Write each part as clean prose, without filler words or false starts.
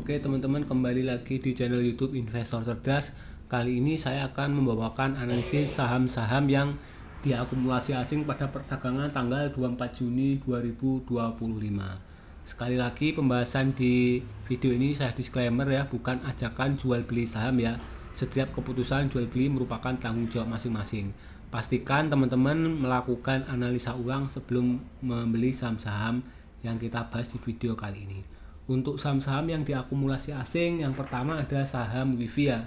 Oke teman-teman, kembali lagi di channel YouTube Investor Cerdas. Kali ini saya akan membawakan analisis saham-saham yang diakumulasi asing pada perdagangan tanggal 24 Juni 2025. Sekali lagi pembahasan di video ini saya disclaimer ya, bukan ajakan jual beli saham ya. Setiap keputusan jual beli merupakan tanggung jawab masing-masing. Pastikan teman-teman melakukan analisa ulang sebelum membeli saham-saham yang kita bahas di video kali ini. Untuk saham-saham yang diakumulasi asing, yang pertama ada saham WIFI ya.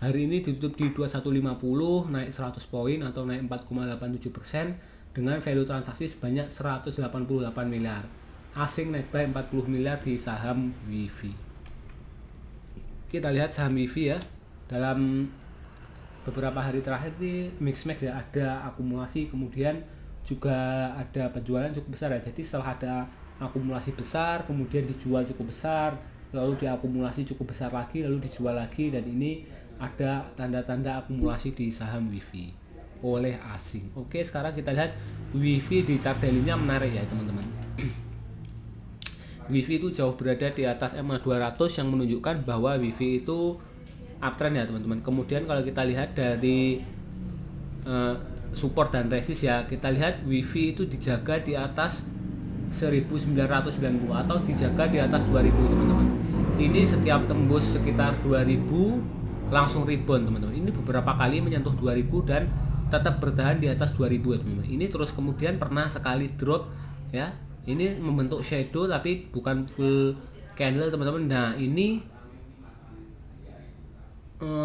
Hari ini ditutup di 2150, naik 100 poin atau naik 4,87% dengan value transaksi sebanyak 188 miliar. Asing naik by 40 miliar di saham WIFI. Kita lihat saham WIFI ya. Dalam beberapa hari terakhir di mix-max ya, ada akumulasi, kemudian juga ada penjualan cukup besar ya. Jadi setelah ada akumulasi besar, kemudian dijual cukup besar, lalu diakumulasi cukup besar lagi, lalu dijual lagi, dan ini ada tanda-tanda akumulasi di saham WIFI oleh asing. Oke, sekarang kita lihat WIFI di chart daily-nya menarik ya teman-teman. WIFI itu jauh berada di atas MA 200 yang menunjukkan bahwa WIFI itu uptrend ya teman-teman. Kemudian kalau kita lihat dari support dan resist ya, kita lihat WIFI itu dijaga di atas 1990 atau dijaga di atas 2000 teman-teman. Ini setiap tembus sekitar 2000 langsung rebound teman-teman. Ini beberapa kali menyentuh 2000 dan tetap bertahan di atas 2000 ya teman-teman. Ini terus kemudian pernah sekali drop ya. Ini membentuk shadow tapi bukan full candle teman-teman. Nah, ini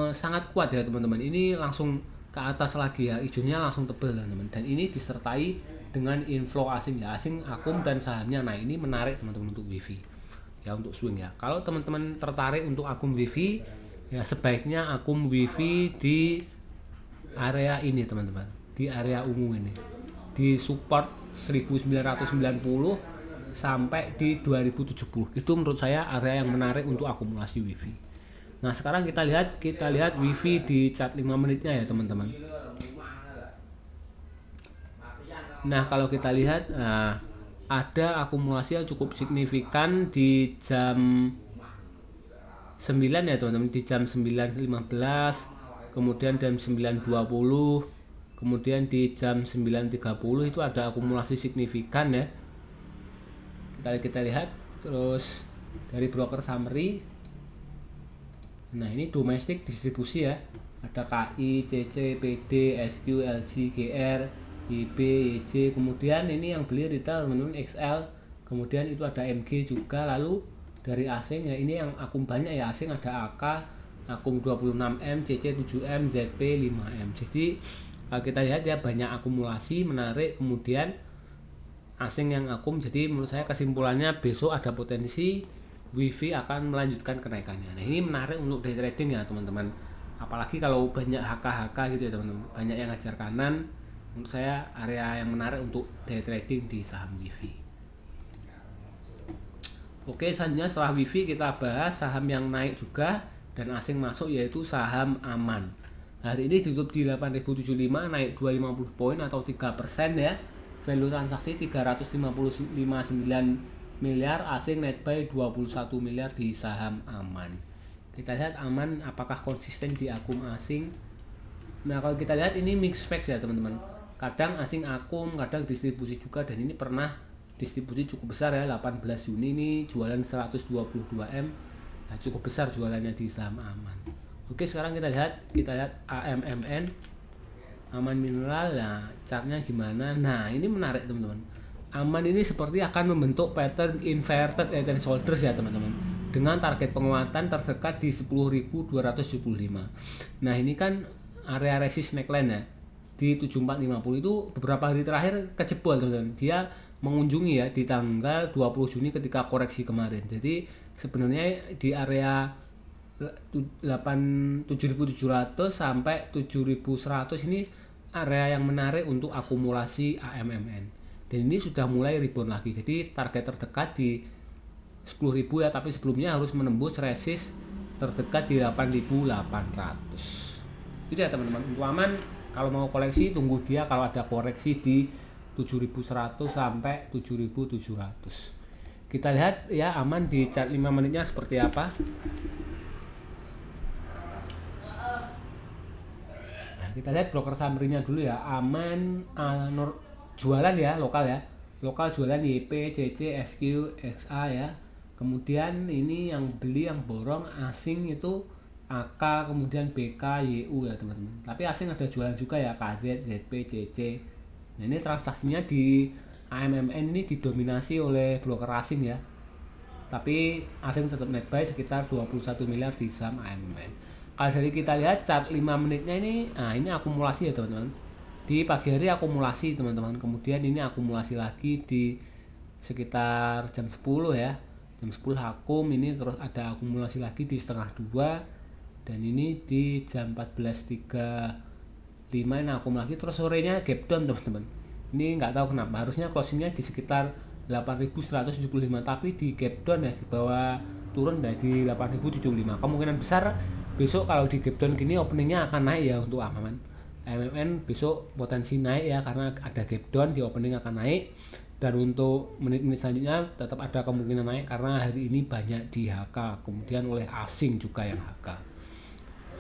sangat kuat ya teman-teman. Ini langsung ke atas lagi ya, hijaunya langsung tebal teman-teman. Dan ini disertai dengan inflow asing ya, asing akum dan sahamnya. Nah, ini menarik teman-teman untuk WIFI ya, untuk swing ya. Kalau teman-teman tertarik untuk akum WIFI ya, sebaiknya akum WIFI di area ini teman-teman, di area ungu ini, di support 1990 sampai di 2070. Itu menurut saya area yang menarik untuk akumulasi WIFI. Nah, sekarang kita lihat WIFI di chart 5 menitnya ya teman-teman. Nah, kalau kita lihat ada akumulasi yang cukup signifikan di jam 9 ya teman-teman, di jam 9.15, kemudian jam 9.20, kemudian di jam 9.30 itu ada akumulasi signifikan ya. Kita lihat terus dari broker summary. Nah, ini domestik distribusi ya. Ada KI, CC, PD, SQ, LG, GR, IB, YJ, kemudian ini yang beli retail teman-teman XL, kemudian itu ada MG juga. Lalu dari asing ya, ini yang akum banyak ya, asing ada AK, akum 26M, CC 7M, ZP 5M. Jadi kita lihat ya, banyak akumulasi menarik, kemudian asing yang akum. Jadi menurut saya kesimpulannya besok ada potensi WIFI akan melanjutkan kenaikannya. Nah, ini menarik untuk day trading ya teman-teman, apalagi kalau banyak HK gitu ya teman-teman, banyak yang ngajar kanan. Menurut saya area yang menarik untuk day trading di saham WIFI. Oke, selanjutnya setelah WIFI kita bahas saham yang naik juga dan asing masuk, yaitu saham Aman. Hari ini ditutup di 8.075, naik 250 poin atau 3% ya. Value transaksi 359 miliar, asing net buy 21 miliar di saham Aman. Kita lihat Aman apakah konsisten di akum asing. Nah, kalau kita lihat ini mix specs ya teman-teman. Kadang asing akum, kadang distribusi juga, dan ini pernah distribusi cukup besar ya. 18 Juni ini jualan 122M. Nah, cukup besar jualannya di saham Aman. Oke, sekarang kita lihat AMMN, Aman Mineral. Nah, chartnya gimana? Nah, ini menarik teman-teman. Aman ini seperti akan membentuk pattern inverted head and shoulders ya teman-teman, dengan target penguatan terdekat di 10.275. Nah, ini kan area resist neckline ya di 7450. Itu beberapa hari terakhir kejebol teman-teman. Dia mengunjungi ya di tanggal 20 Juni ketika koreksi kemarin. Jadi sebenarnya di area 7.700 sampai 7.100 ini area yang menarik untuk akumulasi AMMN. Dan ini sudah mulai rebound lagi. Jadi target terdekat di 10.000 ya, tapi sebelumnya harus menembus resist terdekat di 8.800. Itu ya teman-teman. Untuk Aman, kalau mau koleksi tunggu dia kalau ada koreksi di 7.100 sampai 7.700. Kita lihat ya aman di chart 5 menitnya seperti apa. Nah, kita lihat broker summary-nya dulu ya. Aman jualan ya, lokal ya. Lokal jualan YP, CC, SQ, XA ya. Kemudian ini yang beli, yang borong asing itu AK, kemudian BK, YU ya teman-teman. Tapi asing ada jualan juga ya, KZ, ZP, CC. Nah, ini transaksinya di AMMN ini didominasi oleh broker asing ya. Tapi asing tetap net buy sekitar 21 miliar di saham AMMN. Kalau dari kita lihat chart 5 menitnya ini, nah ini akumulasi ya teman-teman. Di pagi hari akumulasi teman-teman. Kemudian ini akumulasi lagi di sekitar jam 10 ya. Jam 10 akum, ini terus ada akumulasi lagi di setengah 2, dan ini di jam 14.35 ini akum lagi, terus sorenya gap down teman-teman. Ini nggak tahu kenapa, harusnya closingnya di sekitar 8.175, tapi di gap down ya, di bawah turun dari 8.075. Kemungkinan besar besok kalau di gap down gini openingnya akan naik ya untuk AMMN besok potensi naik ya, karena ada gap down di opening akan naik. Dan untuk menit-menit selanjutnya tetap ada kemungkinan naik karena hari ini banyak di HK, kemudian oleh asing juga yang HK.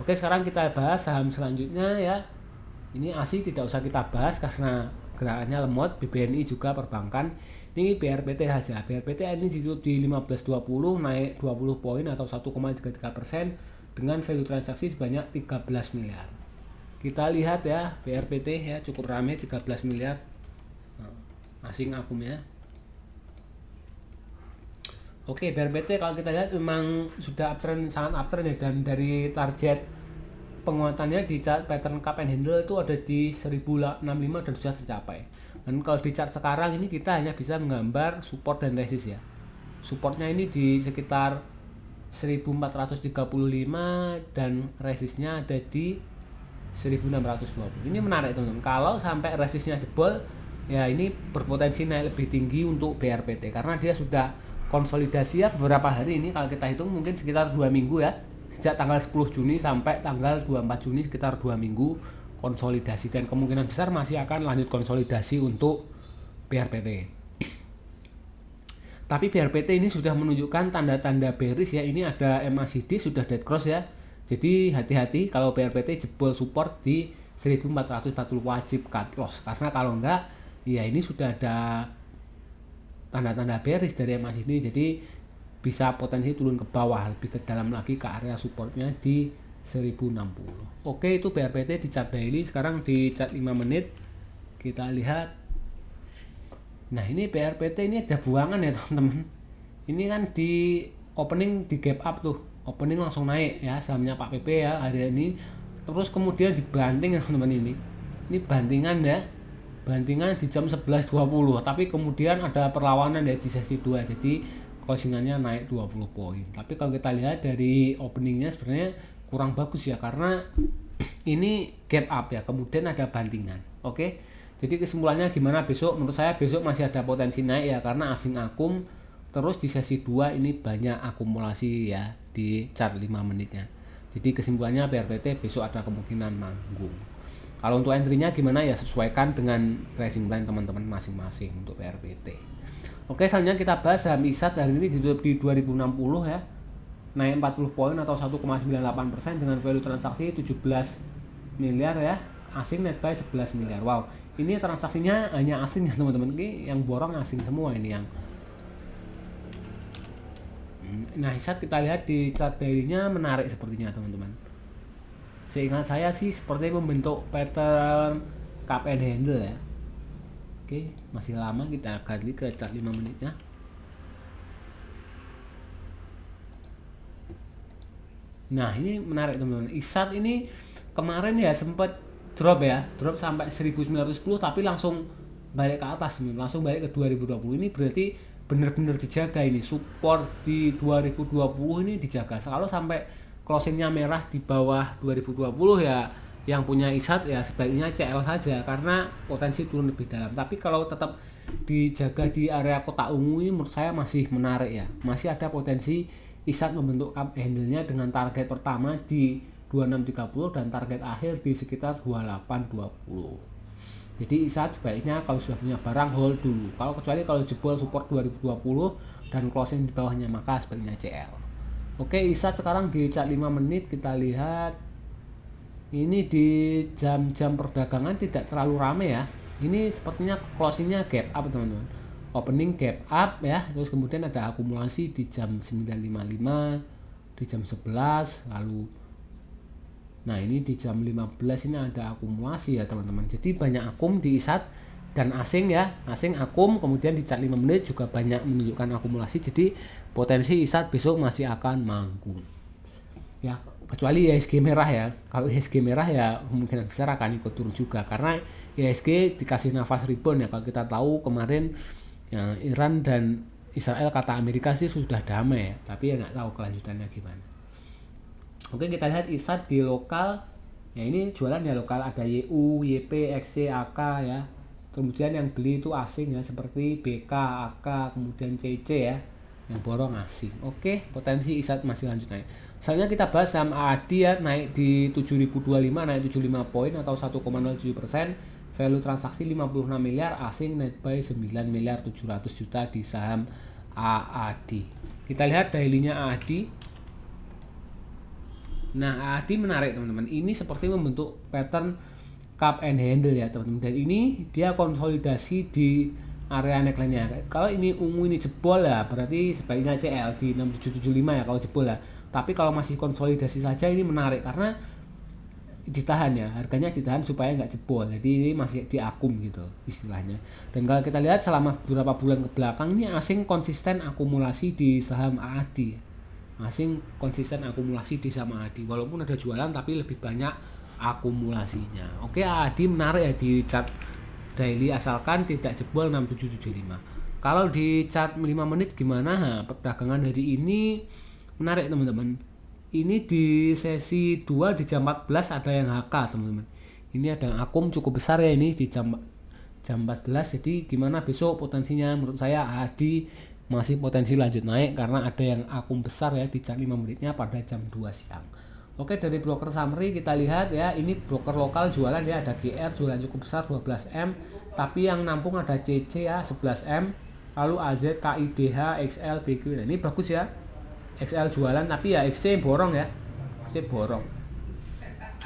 Oke, sekarang kita bahas saham selanjutnya ya. Ini ASI tidak usah kita bahas karena gerakannya lemot. BBNI juga perbankan. Ini BRPT saja. BRPT ini ditutup di 15.20, naik 20 poin atau 1,33% dengan value transaksi sebanyak 13 miliar. Kita lihat ya, BRPT ya cukup ramai 13 miliar. Asing akumnya. Oke, BRPT kalau kita lihat memang sudah uptrend, sangat uptrend ya, dan dari target penguatannya di chart pattern cup and handle itu ada di 1065 dan sudah tercapai. Dan kalau di chart sekarang ini kita hanya bisa menggambar support dan resist ya. Supportnya ini di sekitar 1435 dan resistnya ada di 1620. Ini menarik teman-teman. Kalau sampai resistnya jebol ya, ini berpotensi naik lebih tinggi untuk BRPT karena dia sudah konsolidasi ya beberapa hari ini. Kalau kita hitung mungkin sekitar 2 minggu ya, sejak tanggal 10 Juni sampai tanggal 24 Juni sekitar 2 minggu konsolidasi, dan kemungkinan besar masih akan lanjut konsolidasi untuk BRPT. Tapi BRPT ini sudah menunjukkan tanda-tanda bearish ya. Ini ada MACD sudah dead cross ya, jadi hati-hati kalau BRPT jebol support di 1440 wajib cut loss, karena kalau enggak ya ini sudah ada tanda-tanda bearish dari MACD, jadi bisa potensi turun ke bawah, lebih ke dalam lagi ke area supportnya di 1060. Oke, itu BRPT di chart daily. Sekarang di chart 5 menit kita lihat. Nah, ini BRPT ini ada buangan ya teman-teman. Ini kan di opening di gap up tuh, opening langsung naik ya sahamnya Pak PP ya hari ini, terus kemudian dibanting ya teman-teman. Ini bantingan ya, bantingan di jam 11.20, tapi kemudian ada perlawanan ya di sesi 2, jadi closingannya naik 20 poin. Tapi kalau kita lihat dari openingnya sebenarnya kurang bagus ya, karena ini gap up ya, kemudian ada bantingan. Oke, jadi kesimpulannya gimana besok? Menurut saya besok masih ada potensi naik ya, karena asing akum, terus di sesi 2 ini banyak akumulasi ya di chart 5 menitnya. Jadi kesimpulannya BRPT besok ada kemungkinan manggung. Kalau untuk entry-nya gimana ya, sesuaikan dengan trading plan teman-teman masing-masing untuk BRPT. Oke, selanjutnya kita bahas saham ISAT. Hari ini ditutup di 2060 ya, naik 40 poin atau 1,98% dengan value transaksi 17 miliar ya. Asing net buy 11 miliar. Wow, ini transaksinya hanya asing ya teman-teman. Ini yang borong asing semua ini yang. Nah, ISAT kita lihat di chart daily-nya menarik sepertinya teman-teman. Seingat saya sih seperti membentuk pattern cup and handle ya. Oke, masih lama, kita ganti ke chart 5 menitnya. Nah, ini menarik teman-teman. ISAT ini kemarin ya sempat drop ya, drop sampai 1910 tapi langsung balik ke atas nih, langsung balik ke 2020. Ini berarti benar-benar dijaga ini, support di 2020 ini dijaga. Kalau sampai closingnya merah di bawah 2020 ya, yang punya ISAT ya sebaiknya CL saja karena potensi turun lebih dalam. Tapi kalau tetap dijaga di area kotak ungu ini menurut saya masih menarik ya, masih ada potensi ISAT membentuk cup handle-nya dengan target pertama di 2630 dan target akhir di sekitar 2820. Jadi ISAT sebaiknya kalau sudah punya barang hold dulu. Kalau kecuali kalau jebol support 2020 dan closing di bawahnya, maka sebaiknya CL. Oke, ISAT sekarang di chart 5 menit kita lihat ini di jam-jam perdagangan tidak terlalu ramai ya. Ini sepertinya closingnya gap up teman-teman, opening gap up ya, terus kemudian ada akumulasi di jam 9.55, di jam 11, lalu nah ini di jam 15 ini ada akumulasi ya teman-teman. Jadi banyak akum di ISAT dan asing ya, asing akum, kemudian di chart 5 menit juga banyak menunjukkan akumulasi. Jadi potensi ISAT besok masih akan mangkung ya, kecuali IHSG merah ya. Kalau IHSG merah ya kemungkinan besar akan ikut turun juga, karena IHSG dikasih nafas rebound ya. Kalau kita tahu kemarin ya, Iran dan Israel kata Amerika sih sudah damai ya, tapi ya nggak tahu kelanjutannya gimana. Oke, kita lihat ISAT di lokal ya, ini jualan ya lokal, ada YU, YP, XC, AK ya. Kemudian yang beli itu asing ya, seperti BK, AK, kemudian CC ya, yang borong asing. Oke, potensi ISAT masih lanjut naik. Selanjutnya kita bahas saham AADI ya, naik di 7.025, naik 75 poin atau 1,07%. Value transaksi 56 miliar, asing naik by 9 miliar 700 juta di saham AADI. Kita lihat daily-nya AADI. Nah, AADI menarik teman-teman. Ini seperti membentuk pattern cup and handle ya teman-teman, dan ini dia konsolidasi di area neckline-nya. Kalau ini ungu ini jebol ya, berarti sebaiknya CL di 6775 ya kalau jebol ya. Tapi kalau masih konsolidasi saja ini menarik karena ditahan ya, harganya ditahan supaya nggak jebol. Jadi ini masih diakum gitu istilahnya. Dan kalau kita lihat selama beberapa bulan ke belakang ini asing konsisten akumulasi di saham AADI. Asing konsisten akumulasi di saham AADI, walaupun ada jualan tapi lebih banyak akumulasinya. Oke, AADI menarik ya di chart daily asalkan tidak jebol 6775. Kalau di chart 5 menit gimana? Perdagangan hari ini menarik teman-teman. Ini di sesi 2 di jam 14 ada yang HK teman-teman. Ini ada yang akum cukup besar ya ini di jam 14. Jadi gimana besok potensinya? Menurut saya AADI masih potensi lanjut naik karena ada yang akum besar ya di chart 5 menitnya pada jam 2 siang. Oke, dari broker summary kita lihat ya, ini broker lokal jualan ya, ada GR jualan cukup besar 12M, tapi yang nampung ada CC ya 11M, lalu AZ, KIDH, XL, BQ. Nah, ini bagus ya. XL jualan tapi ya XC borong ya. XC borong.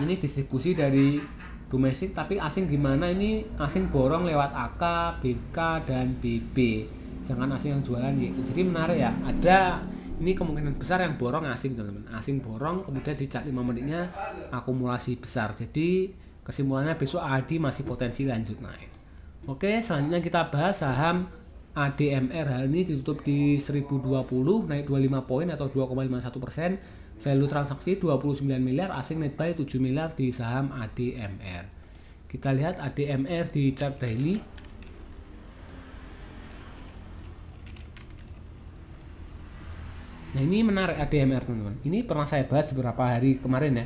Ini distribusi dari domestik tapi asing gimana? Ini asing borong lewat AK, BK dan BB. Jangan asing yang jualan gitu. Jadi menarik ya. Ada ini kemungkinan besar yang borong asing teman-teman. Asing borong, kemudian di chart 5 menitnya akumulasi besar. Jadi kesimpulannya besok AADI masih potensi lanjut naik. Oke, selanjutnya kita bahas saham ADMR. Hari ini ditutup di 1020, naik 25 poin atau 2,51%. Value transaksi 29 miliar, asing naik by 7 miliar di saham ADMR. Kita lihat ADMR di chart daily. Nah, ini menarik ADMR teman-teman. Ini pernah saya bahas beberapa hari kemarin ya.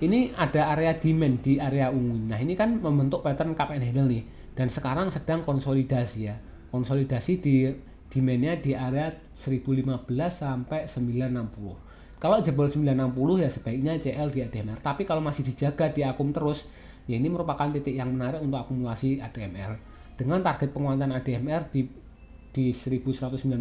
Ini ada area demand di area ungu. Nah, ini kan membentuk pattern cup and handle nih. Dan sekarang sedang konsolidasi ya. Konsolidasi di demand-nya di area 1015 sampai 960. Kalau jebol 960 ya sebaiknya CL di ADMR. Tapi kalau masih dijaga di akum terus, ya ini merupakan titik yang menarik untuk akumulasi ADMR. Dengan target penguatan ADMR di 1195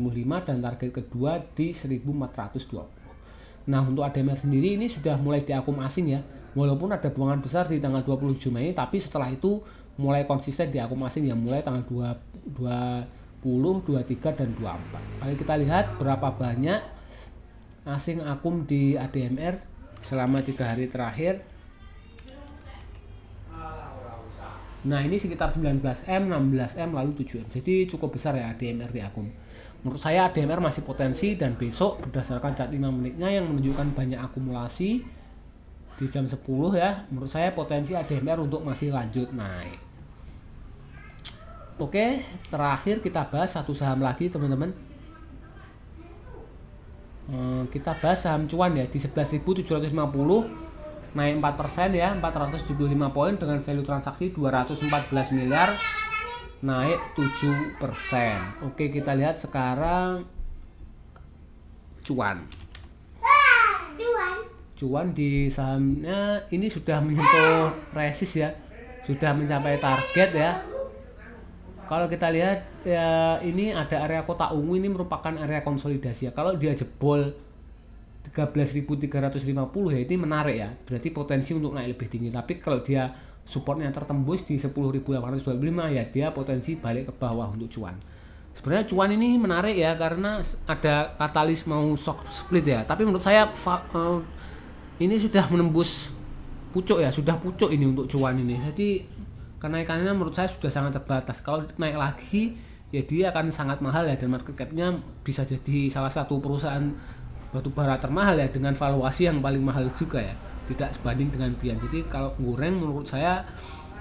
dan target kedua di 1420. Nah, untuk ADMR sendiri ini sudah mulai diakum asing ya. Walaupun ada buangan besar di tanggal 27 Mei, tapi setelah itu mulai konsisten diakum asing ya, mulai tanggal 20, 23 dan 24. Kalau kita lihat berapa banyak asing akum di ADMR selama 3 hari terakhir. Nah, ini sekitar 19M, 16M, lalu 7M. Jadi cukup besar ya ADMR di akum. Menurut saya ADMR masih potensi dan besok berdasarkan chart 5 menitnya yang menunjukkan banyak akumulasi di jam 10 ya. Menurut saya potensi ADMR untuk masih lanjut naik. Oke, terakhir kita bahas satu saham lagi teman-teman. Kita bahas saham cuan ya di 11.750. Naik 4% ya, 475 poin dengan value transaksi 214 miliar, naik 7%. Oke, kita lihat sekarang cuan. Cuan di sahamnya ini sudah menyentuh resist ya, sudah mencapai target ya. Kalau kita lihat ya ini ada area kotak ungu, ini merupakan area konsolidasi ya. Kalau dia jebol 13.350 ya ini menarik ya, berarti potensi untuk naik lebih tinggi. Tapi kalau dia supportnya tertembus di 10.825 ya dia potensi balik ke bawah untuk cuan. Sebenarnya cuan ini menarik ya karena ada katalis mau shock split ya, tapi menurut saya ini sudah menembus pucuk ya, sudah pucuk ini untuk cuan ini. Jadi kenaikannya menurut saya sudah sangat terbatas. Kalau naik lagi ya dia akan sangat mahal ya, dan market cap-nya bisa jadi salah satu perusahaan batubara termahal ya, dengan valuasi yang paling mahal juga ya, tidak sebanding dengan Bian. Jadi kalau goreng menurut saya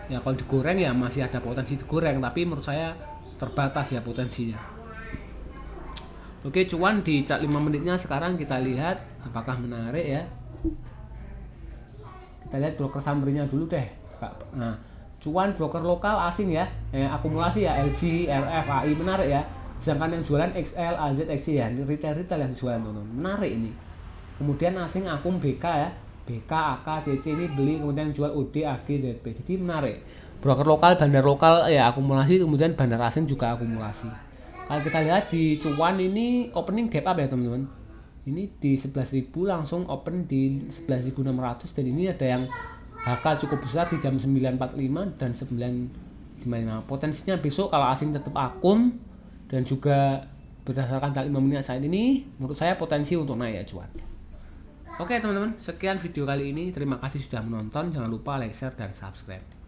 ya, kalau digoreng ya masih ada potensi digoreng, tapi menurut saya terbatas ya potensinya. Oke, cuan di chart 5 menitnya sekarang kita lihat apakah menarik ya. Kita lihat broker summary-nya dulu deh. Nah, cuan broker lokal asing ya, akumulasi ya, LG, RF, AI menarik ya. Sedangkan yang jualan XL, AZ, XC ya, retail yang jualan teman-teman. Menarik ini. Kemudian asing akum BK ya, BK, AK, CC ini beli, kemudian jual OD, AG, ZP. Jadi menarik. Broker lokal, bandar lokal ya akumulasi, kemudian bandar asing juga akumulasi. Kalau kita lihat di cuan ini opening gap up ya teman-teman. Ini di 11.000 langsung open di 11.600, dan ini ada yang HK cukup besar di jam 9.45 dan 9.55. Potensinya besok kalau asing tetap akum dan juga berdasarkan tali 5 menit saat ini, menurut saya potensi untuk naik ya cuan. Oke teman-teman, sekian video kali ini. Terima kasih sudah menonton. Jangan lupa like, share, dan subscribe.